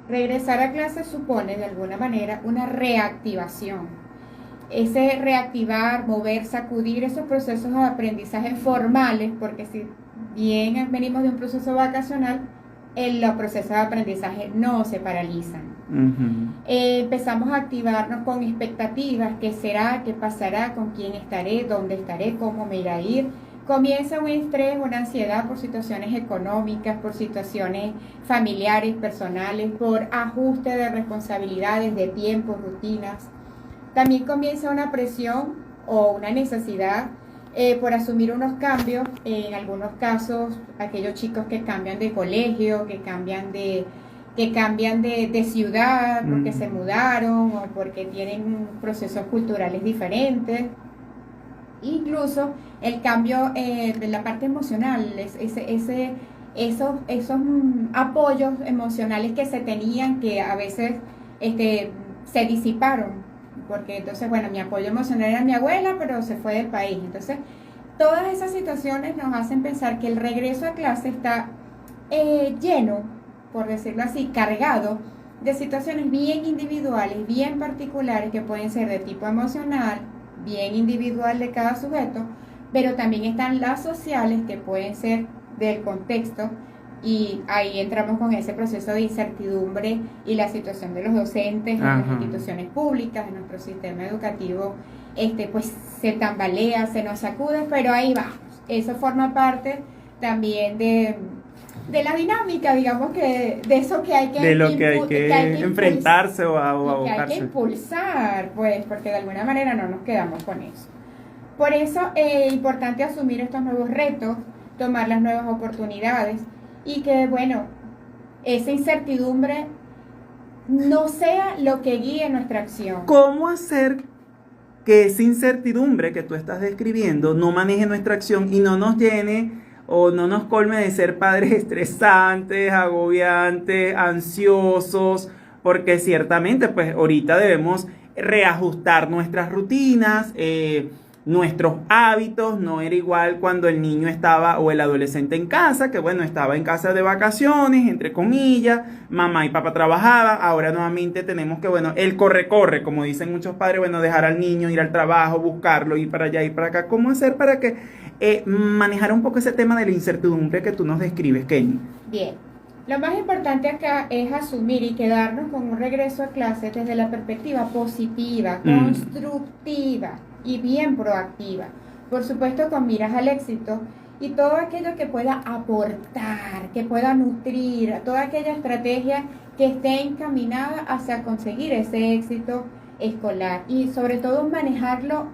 Regresar a clase supone de alguna manera una reactivación. Ese reactivar, mover, sacudir esos procesos de aprendizaje formales, porque si bien venimos de un proceso vacacional, los procesos de aprendizaje no se paralizan. Empezamos a activarnos con expectativas: qué será, qué pasará, con quién estaré, dónde estaré, cómo me irá a ir. Comienza un estrés, una ansiedad por situaciones económicas, por situaciones familiares, personales, por ajuste de responsabilidades, de tiempo, rutinas. También comienza una presión o una necesidad por asumir unos cambios. En algunos casos, aquellos chicos que cambian de colegio, que cambian de ciudad porque se mudaron o porque tienen procesos culturales diferentes. Incluso el cambio de la parte emocional, esos apoyos emocionales que se tenían, que a veces se disiparon, porque entonces, bueno, mi apoyo emocional era mi abuela, pero se fue del país. Entonces, todas esas situaciones nos hacen pensar que el regreso a clase está lleno, por decirlo así, cargado de situaciones bien individuales, bien particulares, que pueden ser de tipo emocional, bien individual de cada sujeto, pero también están las sociales, que pueden ser del contexto, y ahí entramos con ese proceso de incertidumbre y la situación de los docentes en las instituciones públicas, en nuestro sistema educativo, pues se tambalea, se nos sacude, pero ahí vamos. Eso forma parte también de la dinámica, digamos, que de eso que hay que, de lo que hay que enfrentarse o abocarse. Que hay que impulsar, pues, porque de alguna manera no nos quedamos con eso. Por eso es importante asumir estos nuevos retos, tomar las nuevas oportunidades, y que, bueno, esa incertidumbre no sea lo que guíe nuestra acción. ¿Cómo hacer que esa incertidumbre que tú estás describiendo no maneje nuestra acción y no nos llene o no nos colme de ser padres estresantes, agobiantes, ansiosos? Porque ciertamente, pues, ahorita debemos reajustar nuestras rutinas, nuestros hábitos. No era igual cuando el niño estaba o el adolescente en casa, que bueno, estaba en casa de vacaciones, entre comillas, mamá y papá trabajaban. Ahora nuevamente tenemos que, bueno, el corre, como dicen muchos padres, bueno, dejar al niño, ir al trabajo, buscarlo, ir para allá, ir para acá. ¿Cómo hacer para que manejar un poco ese tema de la incertidumbre que tú nos describes, Kenny? Bien, lo más importante acá es asumir y quedarnos con un regreso a clases desde la perspectiva positiva, constructiva y bien proactiva. Por supuesto, con miras al éxito y todo aquello que pueda aportar, que pueda nutrir, toda aquella estrategia que esté encaminada hacia conseguir ese éxito escolar, y sobre todo manejarlo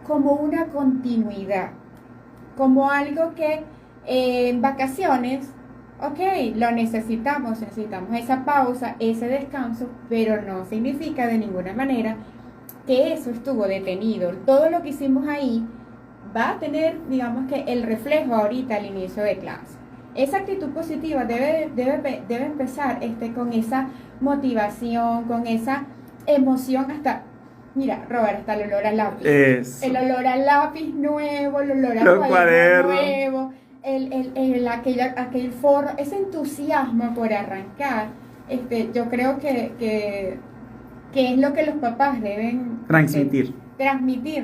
como una continuidad, como algo que en vacaciones, ok, lo necesitamos esa pausa, ese descanso, pero no significa de ninguna manera que eso estuvo detenido. Todo lo que hicimos ahí va a tener, digamos, que el reflejo ahorita al inicio de clase. Esa actitud positiva debe empezar con esa motivación, con esa emoción. Hasta, mira, Robert, hasta el olor al lápiz. Eso. El olor al lápiz nuevo, el olor al cuaderno nuevo, aquel forro, ese entusiasmo por arrancar. Yo creo que es lo que los papás deben transmitirle.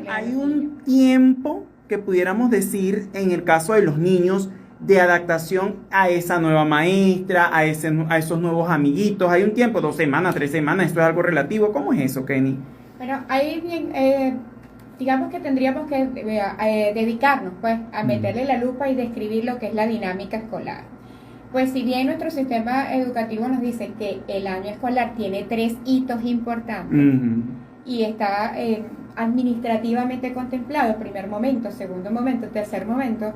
Hay un tiempo que pudiéramos decir, en el caso de los niños, de adaptación a esa nueva maestra, a esos nuevos amiguitos. Hay un tiempo, 2 semanas, 3 semanas, esto es algo relativo. ¿Cómo es eso, Kenny? Bueno, ahí bien, digamos que tendríamos que dedicarnos, pues, a meterle la lupa y describir lo que es la dinámica escolar. Pues si bien nuestro sistema educativo nos dice que el año escolar tiene 3 hitos importantes y está administrativamente contemplado: primer momento, segundo momento, tercer momento,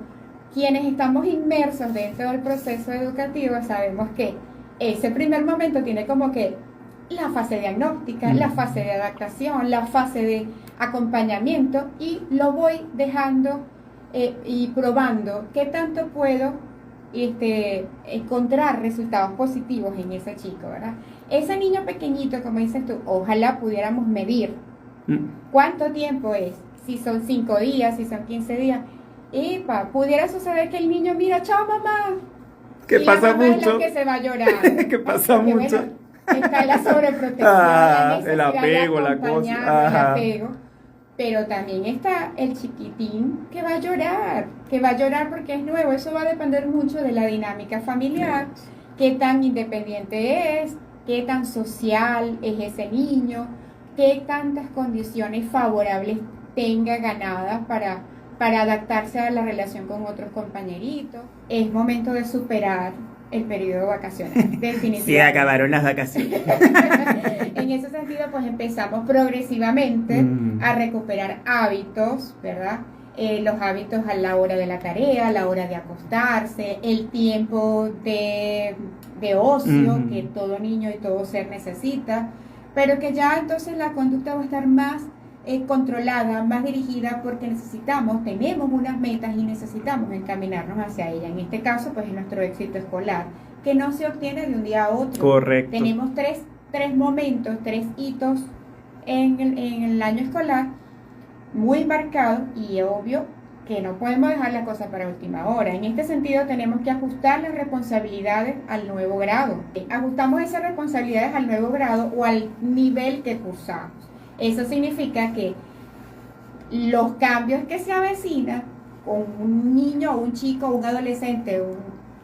quienes estamos inmersos dentro del proceso educativo sabemos que ese primer momento tiene como que la fase diagnóstica, la fase de adaptación, la fase de acompañamiento, y lo voy dejando y probando qué tanto puedo encontrar resultados positivos en ese chico, ¿verdad? Ese niño pequeñito, como dices tú, ojalá pudiéramos medir cuánto tiempo es, si son 5 días, si son 15 días. Pudiera suceder que el niño mira, chao mamá, Que y pasa la mamá es mucho. la que se va a llorar. Que pasa Porque, mucho. bueno, está la sobreprotección, la El necesidad apego, de la cosa. acompañar, el Ajá. apego. Pero también está el chiquitín que va a llorar porque es nuevo. Eso va a depender mucho de la dinámica familiar, qué tan independiente es, qué tan social es ese niño, qué tantas condiciones favorables tenga ganadas para adaptarse a la relación con otros compañeritos. Es momento de superar el periodo vacacional, definitivamente. Se acabaron las vacaciones. En ese sentido, pues empezamos progresivamente a recuperar hábitos, ¿verdad? Los hábitos a la hora de la tarea, a la hora de acostarse, el tiempo de ocio que todo niño y todo ser necesita, pero que ya entonces la conducta va a estar más controlada, más dirigida, porque tenemos unas metas y necesitamos encaminarnos hacia ella. En este caso, pues es nuestro éxito escolar, que no se obtiene de un día a otro. Correcto. Tenemos tres momentos, 3 hitos en el año escolar muy marcados, y obvio que no podemos dejar las cosas para última hora. En este sentido, tenemos que ajustar las responsabilidades al nuevo grado. Ajustamos esas responsabilidades al nuevo grado o al nivel que cursamos. Eso significa que los cambios que se avecinan con un niño, un chico, un adolescente,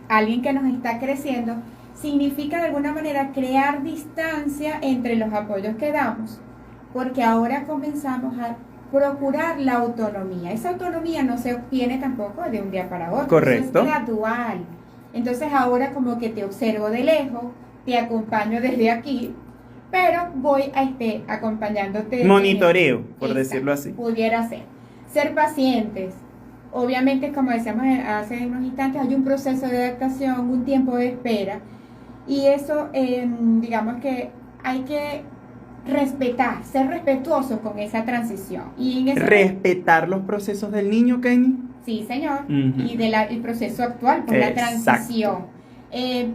alguien que nos está creciendo, significa de alguna manera crear distancia entre los apoyos que damos, porque ahora comenzamos a procurar la autonomía. Esa autonomía no se obtiene tampoco de un día para otro. Correcto. Eso es gradual. Entonces ahora como que te observo de lejos, te acompaño desde aquí, pero voy acompañándote. Monitoreo, por Exacto, decirlo así. Pudiera ser pacientes. Obviamente, como decíamos hace unos instantes, hay un proceso de adaptación, un tiempo de espera, y eso, digamos que hay que respetar, ser respetuosos con esa transición. Y en Respetar los procesos del niño, Kenny. Sí, señor, Uh-huh. y del proceso actual, por la transición.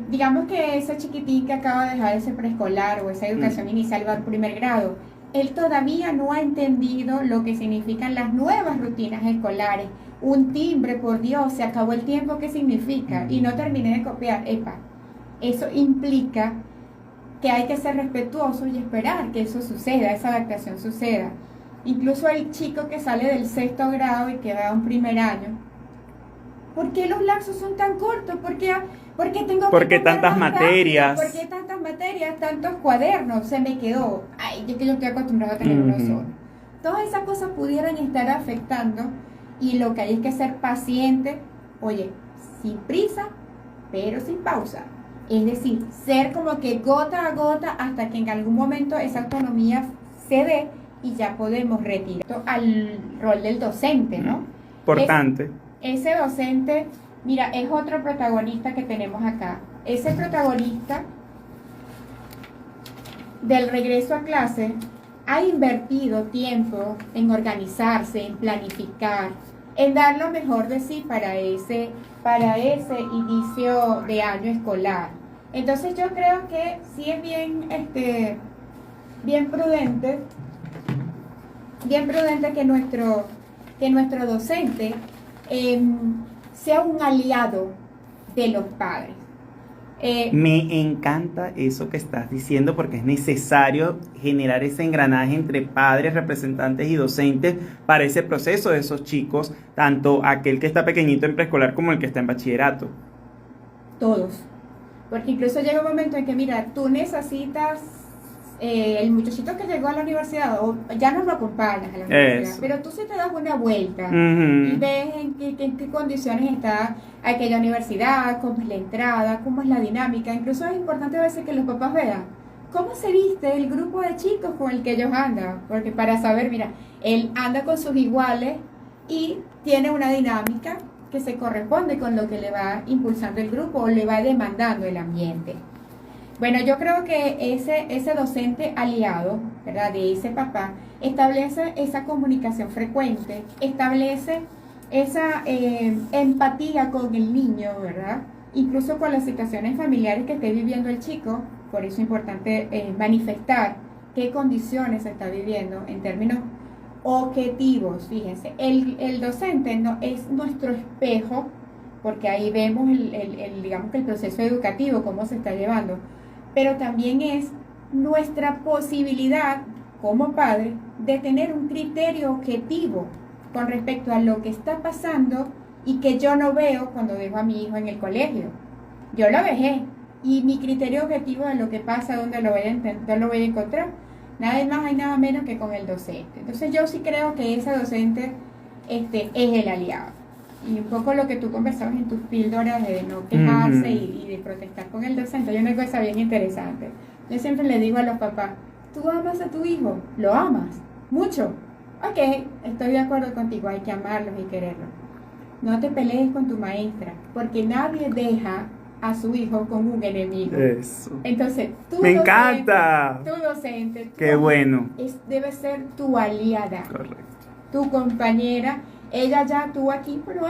Digamos que ese chiquitín que acaba de dejar ese preescolar o esa educación inicial va al primer grado, él todavía no ha entendido lo que significan las nuevas rutinas escolares. Un timbre, por Dios, se acabó el tiempo, ¿qué significa? Y no terminé de copiar. Eso implica que hay que ser respetuosos y esperar que eso suceda, esa adaptación suceda. Incluso el chico que sale del 6º grado y que va a un primer año, ¿por qué los lapsos son tan cortos? ¿Por qué tengo que Porque copiar tantas más materias. rápido? ¿Por qué tantas materias, tantos cuadernos? Se me quedó. Ay, yo estoy acostumbrado a tener uno solo. Todas esas cosas pudieran estar afectando, y lo que hay es que ser paciente, oye, sin prisa, pero sin pausa. Es decir, ser como que gota a gota hasta que en algún momento esa autonomía se dé y ya podemos retirar al rol del docente, ¿no? Importante. Ese docente, mira, es otro protagonista que tenemos acá. Ese protagonista del regreso a clase ha invertido tiempo en organizarse, en planificar, en dar lo mejor de sí para ese inicio de año escolar. Entonces yo creo que sí es bien prudente que nuestro docente sea un aliado de los padres. Me encanta eso que estás diciendo, porque es necesario generar ese engranaje entre padres, representantes y docentes para ese proceso de esos chicos, tanto aquel que está pequeñito en preescolar como el que está en bachillerato. Todos. Porque incluso llega un momento en que, mira, tú necesitas el muchachito que llegó a la universidad, o ya no lo acompañas a la universidad, pero tú sí te das una vuelta y ves en qué condiciones está aquella universidad, cómo es la entrada, cómo es la dinámica. Incluso es importante a veces que los papás vean cómo se viste el grupo de chicos con el que ellos andan, porque para saber, mira, él anda con sus iguales y tiene una dinámica que se corresponde con lo que le va impulsando el grupo o le va demandando el ambiente. Bueno, yo creo que ese docente aliado, ¿verdad?, de ese papá, establece esa comunicación frecuente, establece esa empatía con el niño, ¿verdad?, incluso con las situaciones familiares que esté viviendo el chico. Por eso es importante manifestar qué condiciones se está viviendo en términos objetivos. Fíjense, el docente no es nuestro espejo porque ahí vemos digamos que el proceso educativo, cómo se está llevando, pero también es nuestra posibilidad como padre de tener un criterio objetivo con respecto a lo que está pasando y que yo no veo cuando dejo a mi hijo en el colegio. Yo lo dejé y mi criterio objetivo de lo que pasa, dónde lo voy a encontrar, nada más hay nada menos que con el docente. Entonces yo sí creo que ese docente es el aliado. Y un poco lo que tú conversabas en tus píldoras de no quejarse y de protestar con el docente, hay una cosa bien interesante. Yo siempre le digo a los papás, ¿tú amas a tu hijo? ¿Lo amas? ¿Mucho? Ok, estoy de acuerdo contigo, hay que amarlos y quererlos. No te pelees con tu maestra, porque nadie deja a su hijo con un enemigo. Eso. Entonces, ¡Me encanta! Tu docente, ¡Qué bueno! Debe ser tu aliada. Correcto. Tu compañera, ella ya actuó aquí, pero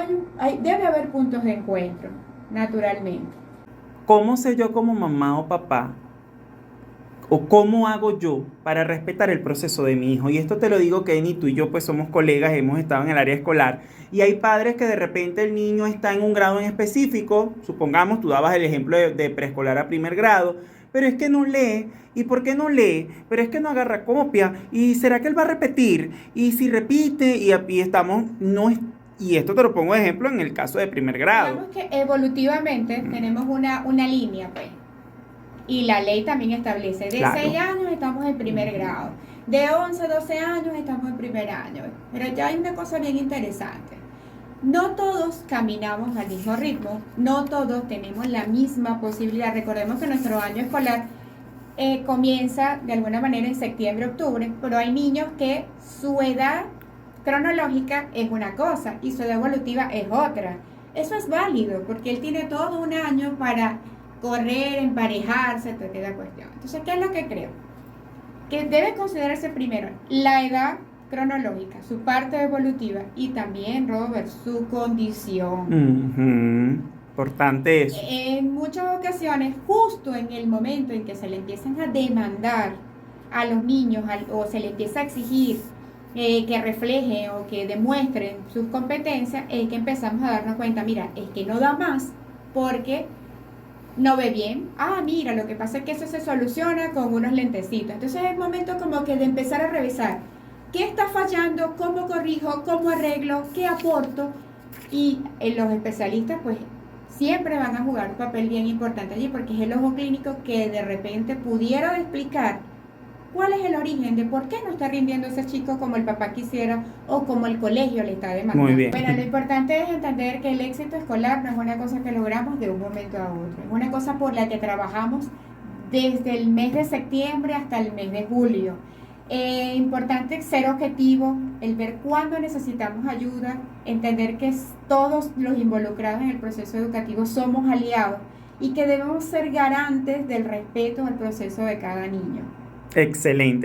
debe haber puntos de encuentro, naturalmente. ¿Cómo sé yo como mamá o papá? ¿O cómo hago yo para respetar el proceso de mi hijo? Y esto te lo digo, Kenny, tú y yo pues somos colegas, hemos estado en el área escolar. Y hay padres que de repente el niño está en un grado en específico, supongamos, tú dabas el ejemplo de preescolar a primer grado, pero es que no lee. ¿Y por qué no lee? Pero es que no agarra copia. ¿Y será que él va a repetir? Y si repite, y estamos, y esto te lo pongo de ejemplo en el caso de primer grado. Digamos que evolutivamente tenemos una línea, pues. Y la ley también establece, de 6 años estamos en primer grado, de 11 a 12 años estamos en primer año. Pero ya hay una cosa bien interesante. No todos caminamos al mismo ritmo, no todos tenemos la misma posibilidad. Recordemos que nuestro año escolar comienza de alguna manera en septiembre, octubre, pero hay niños que su edad cronológica es una cosa y su edad evolutiva es otra. Eso es válido porque él tiene todo un año para correr, emparejarse, toda la cuestión. Entonces, ¿qué es lo que creo? Que debe considerarse primero la edad cronológica, su parte evolutiva y también, Robert, su condición. Importante eso. En muchas ocasiones, justo en el momento en que se le empiezan a demandar a los niños o se le empieza a exigir que reflejen o que demuestren sus competencias, es que empezamos a darnos cuenta, mira, es que no da más porque no ve bien. Mira, lo que pasa es que eso se soluciona con unos lentecitos. Entonces es momento como que de empezar a revisar qué está fallando, cómo corrijo, cómo arreglo, qué aporto. Y los especialistas pues siempre van a jugar un papel bien importante allí porque es el ojo clínico que de repente pudiera explicar cuál es el origen de por qué no está rindiendo ese chico como el papá quisiera o como el colegio le está demandando. Muy bien. Bueno, lo importante es entender que el éxito escolar no es una cosa que logramos de un momento a otro, es una cosa por la que trabajamos desde el mes de septiembre hasta el mes de julio. Importante ser objetivo, el ver cuándo necesitamos ayuda, entender que todos los involucrados en el proceso educativo somos aliados y que debemos ser garantes del respeto al proceso de cada niño. Excelente.